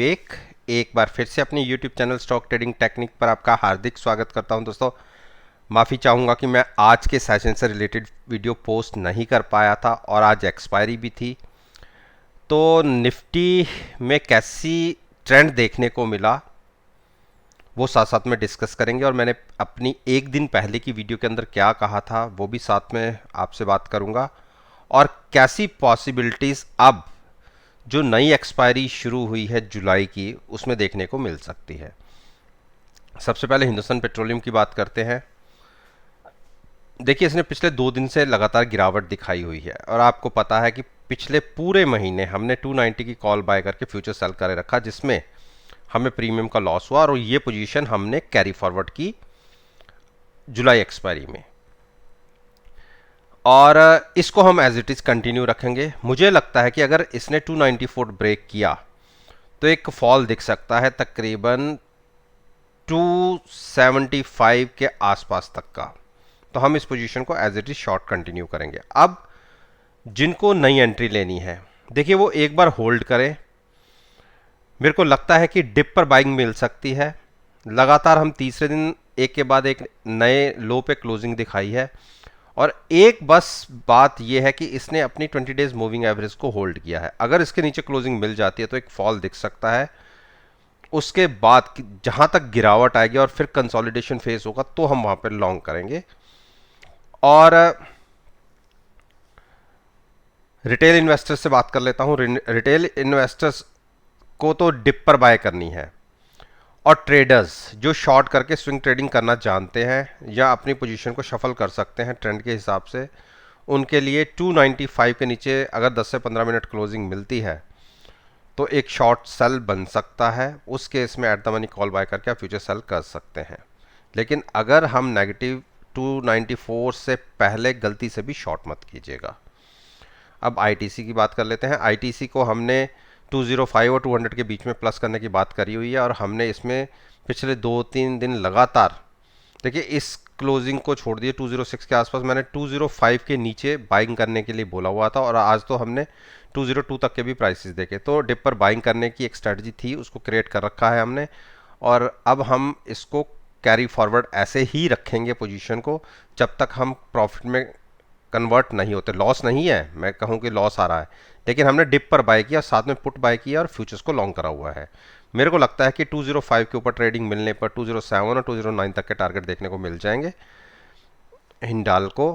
एक बार फिर से अपनी YouTube channel stock trading technique पर आपका हार्दिक स्वागत करता हूं। दोस्तों, माफ़ी चाहूँगा कि मैं आज के सेशन से रिलेटेड वीडियो पोस्ट नहीं कर पाया था और आज एक्सपायरी भी थी। तो निफ्टी में कैसी ट्रेंड देखने को मिला वो साथ साथ में डिस्कस करेंगे, और मैंने अपनी एक दिन पहले की वीडियो के अंदर क्या कहा था वो भी साथ में आपसे बात करूँगा, और कैसी पॉसिबिलिटीज़ अब जो नई एक्सपायरी शुरू हुई है जुलाई की उसमें देखने को मिल सकती है। सबसे पहले हिंदुस्तान पेट्रोलियम की बात करते हैं। देखिए, इसने पिछले 2 दिन से लगातार गिरावट दिखाई हुई है, और आपको पता है कि पिछले पूरे महीने हमने 290 की कॉल बाय करके फ्यूचर सेल करे रखा, जिसमें हमें प्रीमियम का लॉस हुआ, और ये पोजीशन हमने कैरी फॉरवर्ड की जुलाई एक्सपायरी में, और इसको हम एज इट इज़ कंटिन्यू रखेंगे। मुझे लगता है कि अगर इसने 294 ब्रेक किया तो एक फॉल दिख सकता है तकरीबन 275 के आसपास तक का। तो हम इस पोजीशन को as it is short continue करेंगे। अब जिनको नई एंट्री लेनी है, देखिए वो एक बार होल्ड करें। मेरे को लगता है कि डिप पर बाइंग मिल सकती है। लगातार हम तीसरे दिन एक के बाद एक नए लो पे क्लोजिंग दिखाई है, और एक बस बात यह है कि इसने अपनी 20 डेज मूविंग एवरेज को होल्ड किया है। अगर इसके नीचे क्लोजिंग मिल जाती है तो एक फॉल दिख सकता है। उसके बाद जहां तक गिरावट आएगी और फिर कंसोलिडेशन फेस होगा तो हम वहां पर लॉन्ग करेंगे। और रिटेल इन्वेस्टर्स से बात कर लेता हूं। रिटेल इन्वेस्टर्स को तो डिप पर बाय करनी है, और ट्रेडर्स जो शॉर्ट करके स्विंग ट्रेडिंग करना जानते हैं या अपनी पोजीशन को शफल कर सकते हैं ट्रेंड के हिसाब से, उनके लिए 295 के नीचे अगर 10 से 15 मिनट क्लोजिंग मिलती है तो एक शॉर्ट सेल बन सकता है। उस केस में at the money call buy करके आप फ्यूचर सेल कर सकते हैं। लेकिन अगर हम नेगेटिव 294 से पहले गलती से भी शॉर्ट मत कीजिएगा। अब आईटीसी की बात कर लेते हैं। आईटीसी को हमने 205 और 200 के बीच में प्लस करने की बात करी हुई है, और हमने इसमें पिछले 2-3 दिन लगातार, देखिए इस क्लोजिंग को छोड़ दिए 206 के आसपास, मैंने 205 के नीचे बाइंग करने के लिए बोला हुआ था, और आज तो हमने 202 तक के भी प्राइसेस देखे। तो डिप पर बाइंग करने की एक स्ट्रेटजी थी, उसको क्रिएट कर रखा है हमने, और अब हम इसको कैरी फॉरवर्ड ऐसे ही रखेंगे पोजीशन को जब तक हम प्रॉफिट में कन्वर्ट नहीं होते। लॉस नहीं है, मैं कहूँ कि लॉस आ रहा है, लेकिन हमने डिप पर बाय किया, साथ में पुट बाय किया और फ्यूचर्स को लॉन्ग करा हुआ है। मेरे को लगता है कि 205 के ऊपर ट्रेडिंग मिलने पर 207 और 209 तक के टारगेट देखने को मिल जाएंगे। हिंडाल्को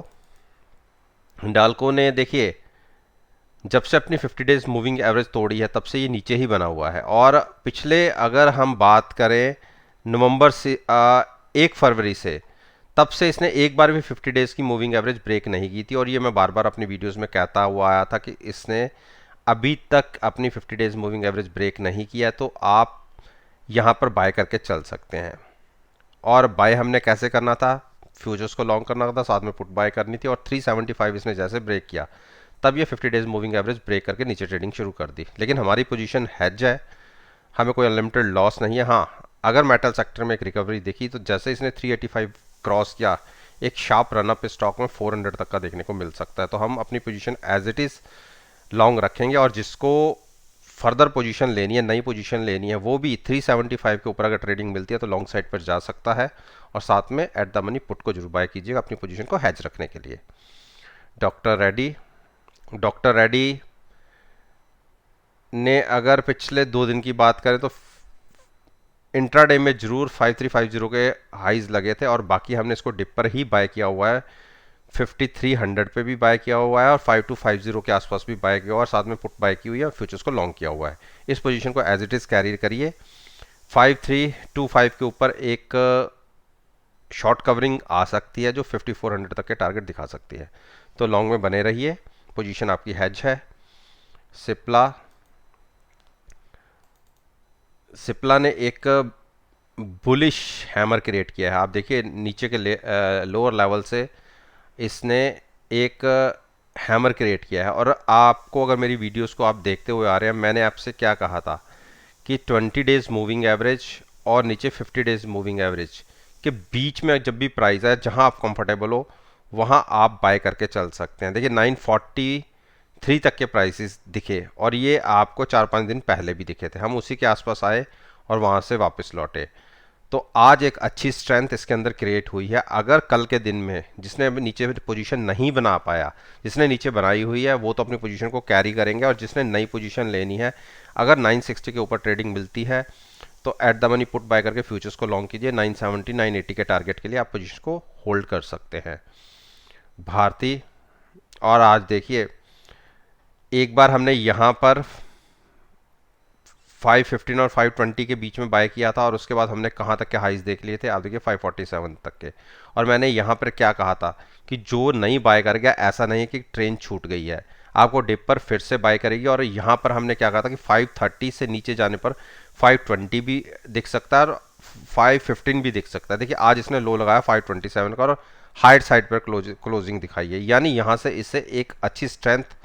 हिंडाल्को ने देखिए जब से अपनी 50 डेज मूविंग एवरेज तोड़ी है तब से ये नीचे ही बना हुआ है, और पिछले अगर हम बात करें नवंबर से 1 फरवरी से, तब से इसने एक बार भी 50 डेज की मूविंग एवरेज ब्रेक नहीं की थी। और ये मैं बार बार अपनी वीडियोस में कहता हुआ आया था कि इसने अभी तक अपनी 50 डेज मूविंग एवरेज ब्रेक नहीं किया, तो आप यहाँ पर बाय करके चल सकते हैं। और बाय हमने कैसे करना था, फ्यूचर्स को लॉन्ग करना था, साथ में पुट बाय करनी थी, और 375 इसने जैसे ब्रेक किया तब ये 50 डेज मूविंग एवरेज ब्रेक करके नीचे ट्रेडिंग शुरू कर दी। लेकिन हमारी पोजीशन हेज है, हमें कोई अनलिमिटेड लॉस नहीं है। हाँ, अगर मेटल सेक्टर में एक रिकवरी देखी तो जैसे इसने 385 क्रॉस किया, एक शार्प रनअप स्टॉक में 400 तक का देखने को मिल सकता है। तो हम अपनी position as it is long रखेंगे, और जिसको फर्दर पोजीशन लेनी है, नई पोजीशन लेनी है, वो भी 375 के ऊपर अगर ट्रेडिंग मिलती है तो लॉन्ग साइड पर जा सकता है, और साथ में एट द मनी पुट को जरूर बाय कीजिएगा अपनी पोजीशन को हैज रखने के लिए। डॉक्टर रेडी ने अगर पिछले 2 दिन की बात करें तो इंट्राडे में जरूर 5350 के हाइज लगे थे, और बाकी हमने इसको डिप पर ही बाय किया हुआ है। 5300 पे भी बाय किया हुआ है, और 5250 के आसपास भी बाय किया हुआ है, और साथ में पुट बाय की हुई है, और फ्यूचर्स को लॉन्ग किया हुआ है। इस पोजीशन को एज इट इज़ कैरी करिए। 5325 के ऊपर एक शॉर्ट कवरिंग आ सकती है जो 5400 तक के टारगेट दिखा सकती है, तो लॉन्ग में बने रहिए। पोजीशन आपकी हैज है। सिप्ला ने एक बुलिश हैमर क्रिएट किया है। आप देखिए नीचे के लोअर लेवल से इसने एक हैमर क्रिएट किया है, और आपको अगर मेरी वीडियोस को आप देखते हुए आ रहे हैं, मैंने आपसे क्या कहा था कि 20 डेज मूविंग एवरेज और नीचे 50 डेज मूविंग एवरेज के बीच में जब भी प्राइस है, जहां आप कंफर्टेबल हो वहां आप बाय करके चल सकते हैं। देखिए 3 तक के प्राइसेस दिखे, और ये आपको 4-5 दिन पहले भी दिखे थे, हम उसी के आसपास आए और वहाँ से वापस लौटे। तो आज एक अच्छी स्ट्रेंथ इसके अंदर क्रिएट हुई है। अगर कल के दिन में जिसने अभी नीचे पोजीशन नहीं बना पाया, जिसने नीचे बनाई हुई है, वो तो अपनी पोजीशन को कैरी करेंगे, और जिसने नई पोजीशन लेनी है, अगर 960 के ऊपर ट्रेडिंग मिलती है तो eight the money put buy करके फ्यूचर्स को लॉन्ग कीजिए। 970 980 के टारगेट के लिए आप पोजीशन को होल्ड कर सकते हैं। भारती, और आज देखिए एक बार हमने यहाँ पर 515 और 520 के बीच में बाय किया था, और उसके बाद हमने कहाँ तक के हाइज देख लिए थे, आप देखिए 547 तक के। और मैंने यहाँ पर क्या कहा था कि जो नहीं बाय कर गया, ऐसा नहीं है कि ट्रेन छूट गई है, आपको डिप पर फिर से बाय करेगी। और यहाँ पर हमने क्या कहा था कि 530 से नीचे जाने पर 520 भी दिख सकता है और 515 भी दिख सकता है। देखिए आज इसने लो लगाया 527 का, और हाइट साइड पर क्लोजिंग दिखाई है, यानी यहाँ से इससे एक अच्छी स्ट्रेंथ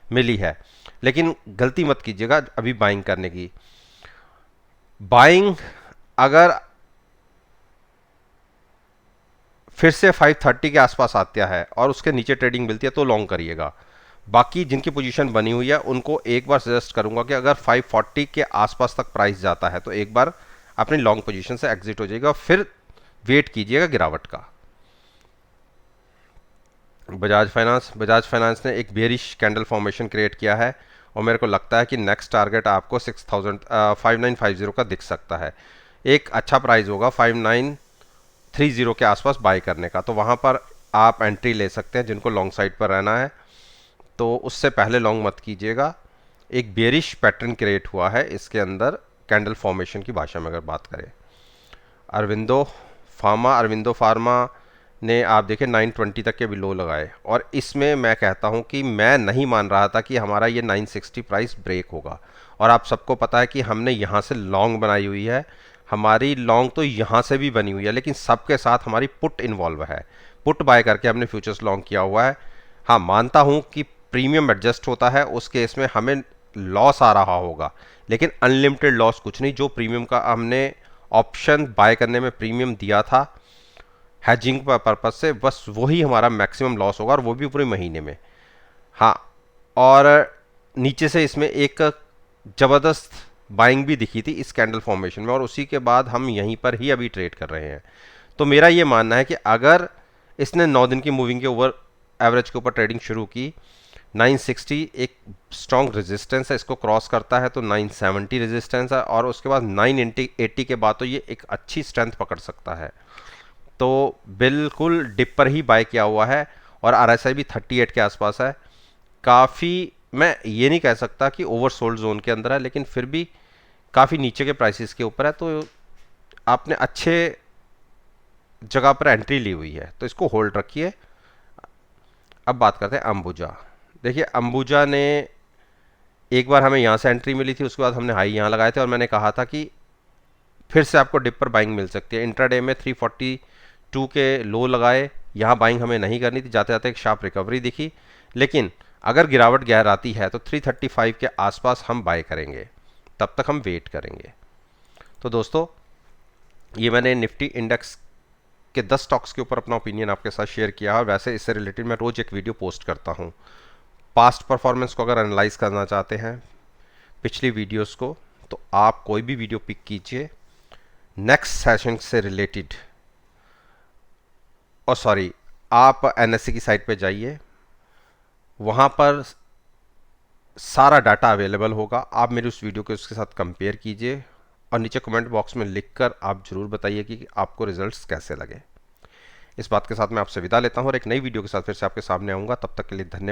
मिली है। लेकिन गलती मत कीजिएगा अभी बाइंग करने की। बाइंग अगर फिर से 530 के आसपास आता है और उसके नीचे ट्रेडिंग मिलती है तो लॉन्ग करिएगा। बाकी जिनकी पोजीशन बनी हुई है उनको एक बार सजेस्ट करूंगा कि अगर 540 के आसपास तक प्राइस जाता है तो एक बार अपनी लॉन्ग पोजीशन से एग्जिट हो जाएगा, फिर वेट कीजिएगा गिरावट का। बजाज फाइनेंस ने एक बेरिश कैंडल फॉर्मेशन क्रिएट किया है, और मेरे को लगता है कि नेक्स्ट टारगेट आपको 5950 का दिख सकता है। एक अच्छा प्राइस होगा 5930 के आसपास बाय करने का, तो वहाँ पर आप एंट्री ले सकते हैं जिनको लॉन्ग साइड पर रहना है। तो उससे पहले लॉन्ग मत कीजिएगा। एक बेरिश पैटर्न क्रिएट हुआ है इसके अंदर कैंडल फॉर्मेशन की भाषा में अगर बात करें। अरविंदो फार्मा ने आप देखें 920 तक के भी लो लगाए, और इसमें मैं कहता हूं कि मैं नहीं मान रहा था कि हमारा ये 960 प्राइस ब्रेक होगा। और आप सबको पता है कि हमने यहाँ से लॉन्ग बनाई हुई है, हमारी लॉन्ग तो यहाँ से भी बनी हुई है, लेकिन सबके साथ हमारी पुट इन्वॉल्व है। पुट बाय करके हमने फ्यूचर्स लॉन्ग किया हुआ है। हाँ, मानता हूँ कि प्रीमियम एडजस्ट होता है, उस केस में हमें लॉस आ रहा होगा, लेकिन अनलिमिटेड लॉस कुछ नहीं। जो प्रीमियम का हमने ऑप्शन बाय करने में प्रीमियम दिया था हैजिंग पर्पज से, बस वही हमारा मैक्सिमम लॉस होगा, और वो भी पूरे महीने में। हाँ, और नीचे से इसमें एक ज़बरदस्त बाइंग भी दिखी थी इस कैंडल फॉर्मेशन में, और उसी के बाद हम यहीं पर ही अभी ट्रेड कर रहे हैं। तो मेरा ये मानना है कि अगर इसने 9 दिन की मूविंग के ऊपर एवरेज के ऊपर ट्रेडिंग शुरू की, 960 एक स्ट्रॉन्ग रेजिस्टेंस है, इसको क्रॉस करता है तो 970 रेजिस्टेंस है, और उसके बाद 980 के बाद तो ये एक अच्छी स्ट्रेंथ पकड़ सकता है। तो बिल्कुल डिप पर ही बाय किया हुआ है, और आरएसआई भी 38 के आसपास है। काफ़ी, मैं ये नहीं कह सकता कि ओवरसोल्ड जोन के अंदर है, लेकिन फिर भी काफ़ी नीचे के प्राइसेस के ऊपर है, तो आपने अच्छे जगह पर एंट्री ली हुई है, तो इसको होल्ड रखिए। अब बात करते हैं अंबुजा। देखिए अंबुजा ने एक बार हमें यहाँ से एंट्री मिली थी, उसके बाद हमने हाई यहाँ लगाए थे, और मैंने कहा था कि फिर से आपको डिप पर बाइंग मिल सकती है। इंट्राडे में 342 के लो लगाए, यहाँ बाइंग हमें नहीं करनी थी, जाते जाते एक शार्प रिकवरी दिखी, लेकिन अगर गिरावट गहर आती है तो 335 के आसपास हम बाय करेंगे, तब तक हम वेट करेंगे। तो दोस्तों, ये मैंने निफ्टी इंडेक्स के 10 स्टॉक्स के ऊपर अपना ओपिनियन आपके साथ शेयर किया, और वैसे इससे रिलेटेड मैं रोज़ एक वीडियो पोस्ट करता हूँ। पास्ट परफॉर्मेंस को अगर एनालाइज करना चाहते हैं पिछली वीडियोस को, तो आप कोई भी वीडियो पिक कीजिए नेक्स्ट सेशन से रिलेटेड, और सॉरी, आप एनएससी की साइट पे जाइए, वहाँ पर सारा डाटा अवेलेबल होगा। आप मेरी उस वीडियो को उसके साथ कंपेयर कीजिए, और नीचे कमेंट बॉक्स में लिखकर आप ज़रूर बताइए कि आपको रिजल्ट्स कैसे लगे। इस बात के साथ मैं आपसे विदा लेता हूँ, और एक नई वीडियो के साथ फिर से आपके सामने आऊँगा। तब तक के लिए धन्यवाद।